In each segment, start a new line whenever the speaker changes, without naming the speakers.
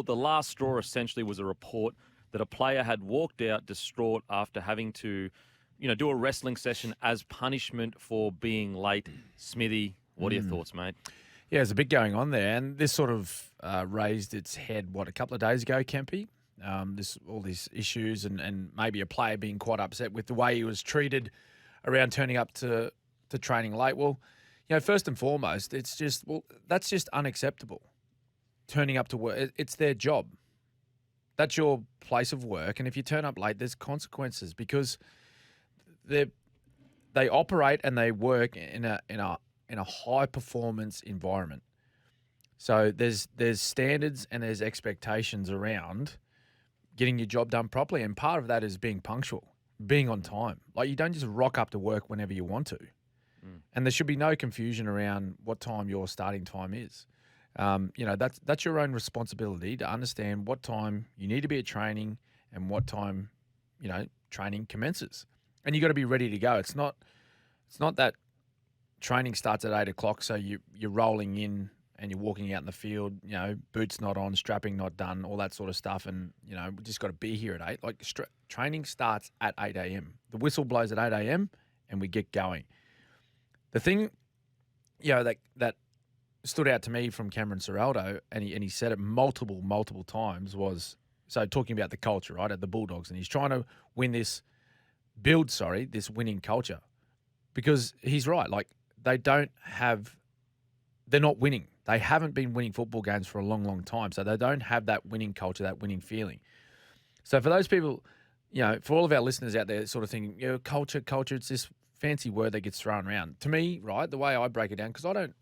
the last straw essentially was a report that a player had walked out distraught after having to, do a wrestling session as punishment for being late. Smithy, what are your thoughts, mate?
Yeah, there's a bit going on there, and this sort of raised its head, a couple of days ago, Kempy? All these issues and maybe a player being quite upset with the way he was treated around turning up to training late. Well, first and foremost, that's just unacceptable. Turning up to work, it's their job. That's your place of work, and if you turn up late, there's consequences because they operate and they work in a high performance environment. So there's standards and there's expectations around getting your job done properly, and part of that is being punctual, being on time. Like, you don't just rock up to work whenever you want to. And there should be no confusion around what time your starting time is. That's your own responsibility to understand what time you need to be at training and what time, training commences. And you got to be ready to go. It's not that training starts at 8 o'clock, so you're rolling in and you're walking out in the field, boots not on, strapping not done, all that sort of stuff. And, we just got to be here at 8. Like, training starts at 8 a.m. The whistle blows at 8 a.m. and we get going. The thing, that stood out to me from Cameron Ciraldo, and he said it multiple times, was, so talking about the culture, right, at the Bulldogs, and he's trying to build this winning culture, because he's right. Like, they're not winning. They haven't been winning football games for a long, long time. So they don't have that winning culture, that winning feeling. So for those people, for all of our listeners out there sort of thinking, culture, it's this fancy word that gets thrown around. To me, right, the way I break it down, because I don't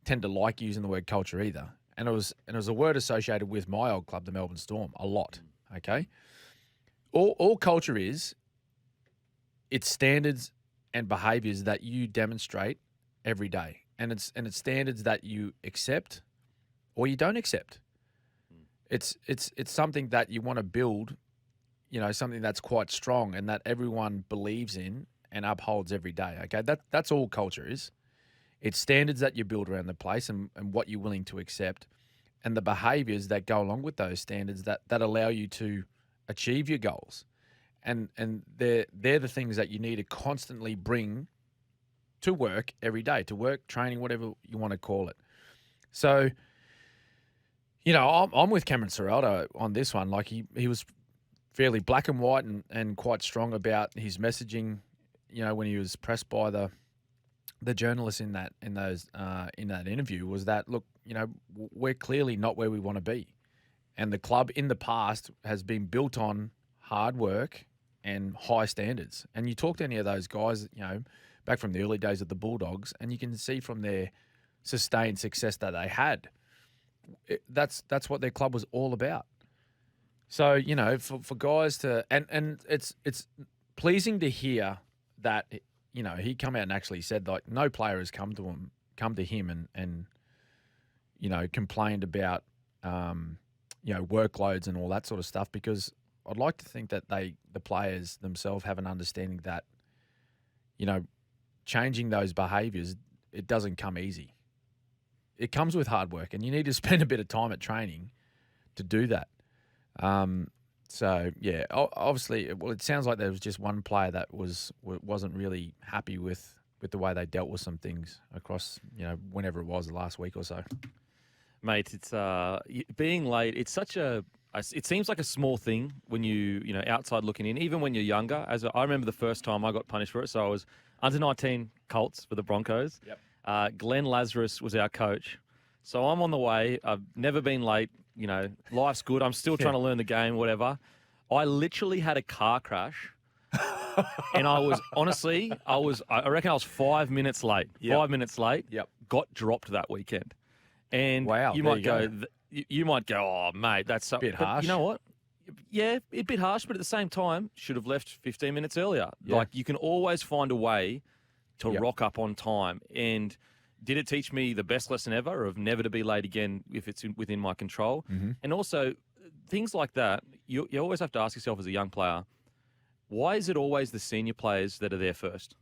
tend to like using the word culture either. And it was a word associated with my old club, the Melbourne Storm, a lot. Okay. All culture is, it's standards and behaviours that you demonstrate every day. And it's standards that you accept or you don't accept. It's something that you want to build, something that's quite strong and that everyone believes in and upholds every day. Okay, that's all culture is. It's standards that you build around the place and what you're willing to accept, and the behaviours that go along with those standards that allow you to achieve your goals. And they're the things that you need to constantly bring to work every day, to work, training, whatever you want to call it. So, I'm with Cameron Ciraldo on this one. Like, he was fairly black and white and quite strong about his messaging, when he was pressed by the journalists in that interview, was that, look, we're clearly not where we want to be. And the club in the past has been built on hard work and high standards. And you talk to any of those guys, back from the early days of the Bulldogs, and you can see from their sustained success that they had, that's what their club was all about. So, for guys to, and it's pleasing to hear that, he come out and actually said, like, no player has come to him and complained about, workloads and all that sort of stuff, because I'd like to think that the players themselves have an understanding that, changing those behaviours, it doesn't come easy. It comes with hard work, and you need to spend a bit of time at training to do that. So, yeah, obviously, it sounds like there was just one player that wasn't really happy with the way they dealt with some things across, whenever it was, the last week or so.
Mate, it's being late. It's it seems like a small thing when outside looking in, even when you're younger. I remember the first time I got punished for it. So I was under 19 Colts for the Broncos. Yep. Glenn Lazarus was our coach. So I'm on the way. I've never been late. Life's good. I'm still trying to learn the game, whatever. I literally had a car crash. And I was, honestly, I reckon I was 5 minutes late. Yep. 5 minutes late.
Yep.
Got dropped that weekend. And
wow,
you might go, oh, mate, that's
a bit harsh.
You know what? Yeah, a bit harsh, but at the same time, should have left 15 minutes earlier. Yeah. Like, you can always find a way to rock up on time. And did it teach me the best lesson ever of never to be late again if it's within my control? Mm-hmm. And also, things like that, you always have to ask yourself as a young player, why is it always the senior players that are there first?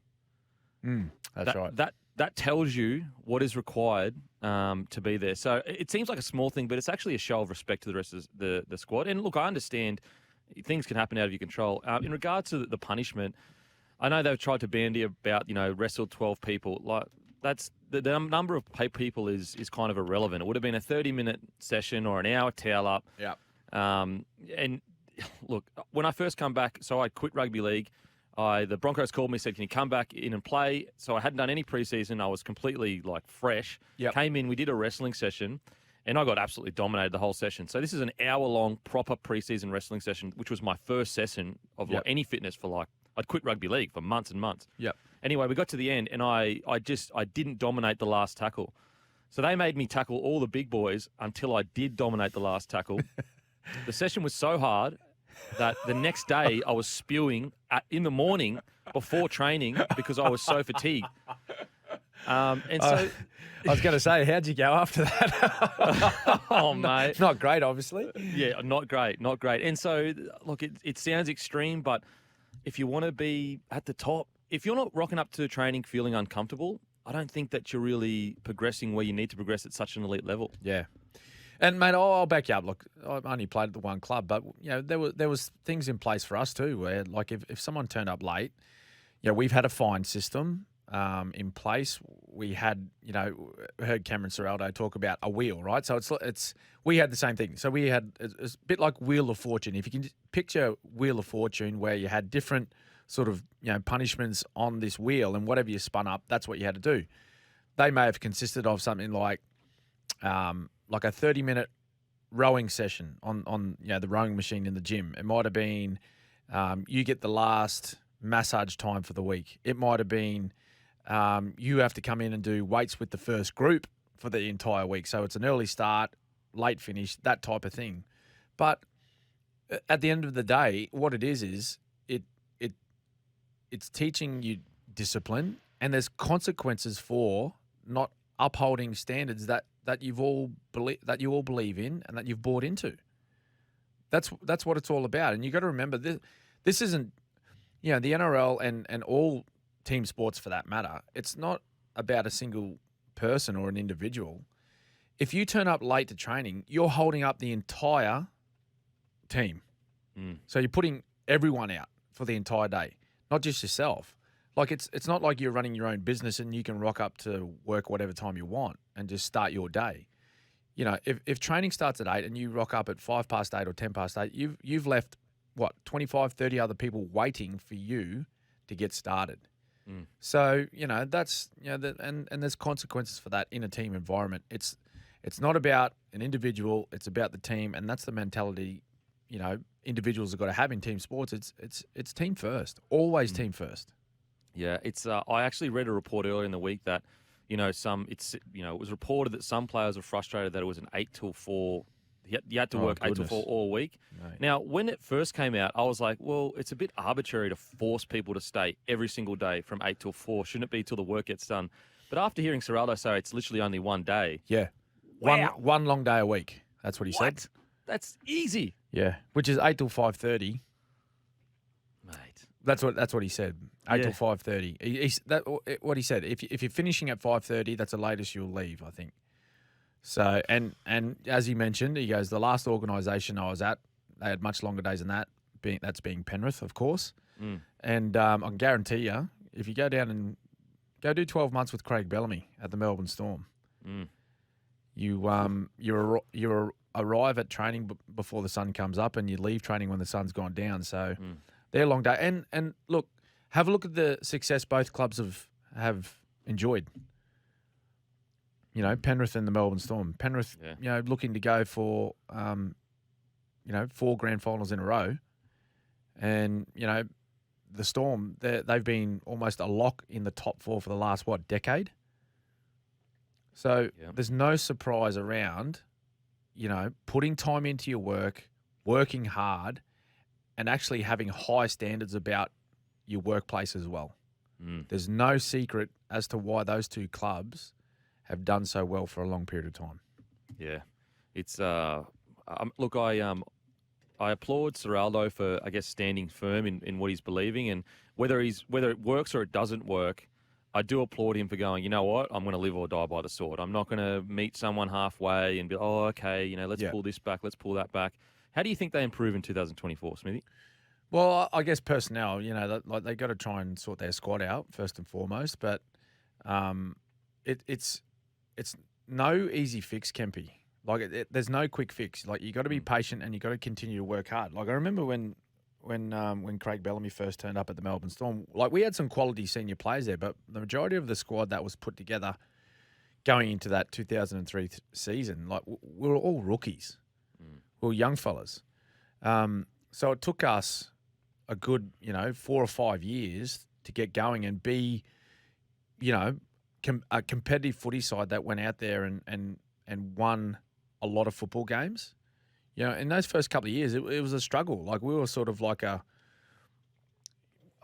That's right.
that tells you what is required to be there. So it seems like a small thing, but it's actually a show of respect to the rest of the squad. And look, I understand things can happen out of your control. In regards to the punishment, I know they've tried to bandy about, wrestle 12 people. Like that's the number of people is kind of irrelevant. It would have been a 30-minute session or an hour towel up.
Yeah.
And look, when I first come back, so I quit rugby league. The Broncos called me, said, "Can you come back in and play?" So I hadn't done any preseason. I was completely fresh.
Yep.
Came in, we did a wrestling session, and I got absolutely dominated the whole session. So this is an hour-long proper preseason wrestling session, which was my first session of
Yep.
any fitness for I'd quit rugby league for months and months.
Yep.
Anyway, we got to the end, and I didn't dominate the last tackle. So they made me tackle all the big boys until I did dominate the last tackle. The session was so hard that the next day I was spewing in the morning before training because I was so fatigued. And so,
I was going to say, how'd you go after that?
oh mate,
Not great, obviously.
yeah, not great. And so, look, it sounds extreme, but if you want to be at the top, if you're not rocking up to training feeling uncomfortable, I don't think that you're really progressing where you need to progress at such an elite level.
Yeah. And, mate, I'll back you up. Look, I only played at the one club, but, there was things in place for us too where, if someone turned up late, we've had a fine system in place. We had, heard Cameron Ciraldo talk about a wheel, right? So we had the same thing. So we had, it's a bit like Wheel of Fortune. If you can picture Wheel of Fortune where you had different sort of, punishments on this wheel and whatever you spun up, that's what you had to do. They may have consisted of something like a 30-minute rowing session on the rowing machine in the gym. It might have been you get the last massage time for the week. It might have been you have to come in and do weights with the first group for the entire week. So it's an early start, late finish, that type of thing. But at the end of the day, what it is it's teaching you discipline, and there's consequences for not upholding standards that you all believe in and that you've bought into. That's what it's all about. And you got to remember this isn't the NRL and all team sports for that matter. It's not about a single person or an individual. If you turn up late to training, you're holding up the entire team. So you're putting everyone out for the entire day, not just yourself. It's not like you're running your own business and you can rock up to work whatever time you want and just start your day. If training starts at 8 and you rock up at 8:05 or 8:10, you've left 25, 30 other people waiting for you to get started. So, that's, and there's consequences for that in a team environment. It's not about an individual, it's about the team, and that's the mentality, individuals have got to have in team sports. It's team first, always team first.
Yeah, it's. I actually read a report earlier in the week that, it was reported that some players were frustrated that it was an 8 till 4. You had to work 8 till 4 all week.
Right.
Now, when it first came out, I was like, well, it's a bit arbitrary to force people to stay every single day from 8 till 4. Shouldn't it be till the work gets done? But after hearing Ciraldo say it's literally only one day.
Yeah.
Wow.
One long day a week. That's what he said.
That's easy.
Yeah, which is 8 till 5:30.
Mate.
That's what he said. 8 till
Yeah.
5:30. What he said. If you're finishing at 5:30, that's the latest you'll leave, I think. So and as he mentioned, he goes, the last organisation I was at, they had much longer days than that. That's being Penrith, of course. And I can guarantee you, if you go down and go do 12 months with Craig Bellamy at the Melbourne Storm, you arrive at training before the sun comes up, and you leave training when the sun's gone down. So they're a long day. And look, have a look at the success both clubs have enjoyed. Penrith and the Melbourne Storm. Penrith, looking to go for 4 grand finals in a row, and the Storm, they've been almost a lock in the top 4 for the last decade. So there's no surprise around, putting time into your work, working hard, and actually having high standards about your workplace as well. There's no secret as to why those two clubs have done so well for a long period of time.
Yeah, it's look, I applaud Ciraldo for, I guess, standing firm in what he's believing, and whether it works or it doesn't work, I do applaud him for going, you know what, I'm going to live or die by the sword. I'm not going to meet someone halfway and be, oh, okay, let's
Yeah.
pull this back, let's pull that back. How do you think they improve in 2024, Smithy?
Well, I guess personnel, like they got to try and sort their squad out first and foremost. But it's no easy fix, Kempy. Like there's no quick fix. Like you got to be patient and you got to continue to work hard. Like I remember when Craig Bellamy first turned up at the Melbourne Storm, like we had some quality senior players there, but the majority of the squad that was put together going into that 2003 season, like we were all rookies. We were young fellas. So it took us a good, 4 or 5 years to get going and be, a competitive footy side that went out there and won a lot of football games. In those first couple of years, it was a struggle. Like we were sort of like I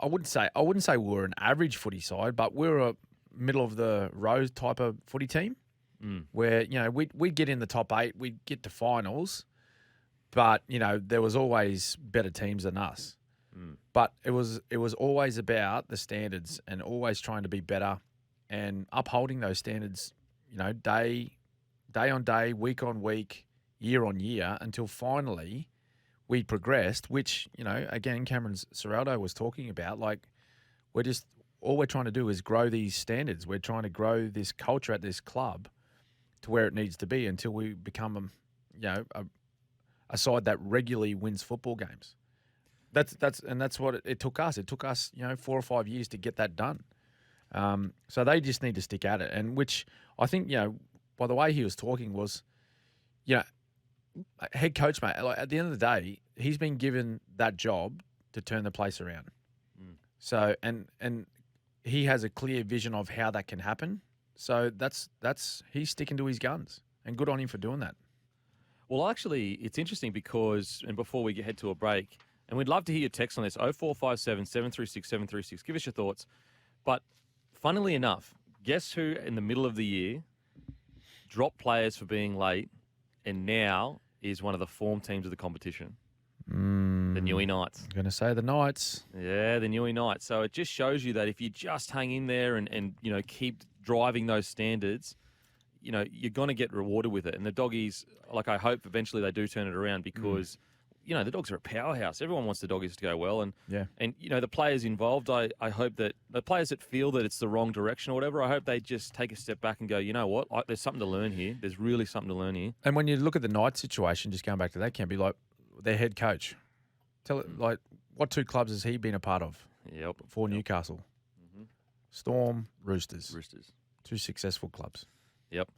wouldn't say we were an average footy side, but we were a middle of the road type of footy team where, we'd get in the top 8, we'd get to finals, but, there was always better teams than us. But it was always about the standards and always trying to be better and upholding those standards, day on day, week on week, year on year, until finally we progressed, which, again, Cameron Ciraldo was talking about. Like, all we're trying to do is grow these standards. We're trying to grow this culture at this club to where it needs to be until we become, a side that regularly wins football games. That's what it took us. It took us, 4 or 5 years to get that done. So they just need to stick at it, and which I think, by the way he was talking was, head coach, mate. Like at the end of the day, he's been given that job to turn the place around. So and he has a clear vision of how that can happen. So that's he's sticking to his guns, and good on him for doing that.
Well, actually, it's interesting because, and before we head to a break, and we'd love to hear your text on this, 0457 736 736. Give us your thoughts. But funnily enough, guess who in the middle of the year dropped players for being late and now is one of the form teams of the competition? The Newey Knights.
I'm going to say the Knights.
Yeah, the Newey Knights. So it just shows you that if you just hang in there and keep driving those standards, you're going to get rewarded with it. And the Doggies, like I hope eventually they do turn it around because, the Dogs are a powerhouse. Everyone wants the Doggies to go well. And, the players involved, I hope that the players that feel that it's the wrong direction or whatever, I hope they just take a step back and go, you know what, there's something to learn here. There's really something to learn here.
And when you look at the Knights situation, just going back to that, can be like their head coach. Like, what 2 clubs has he been a part of?
Yep.
For Newcastle. Storm, Roosters. 2 successful clubs.
Yep.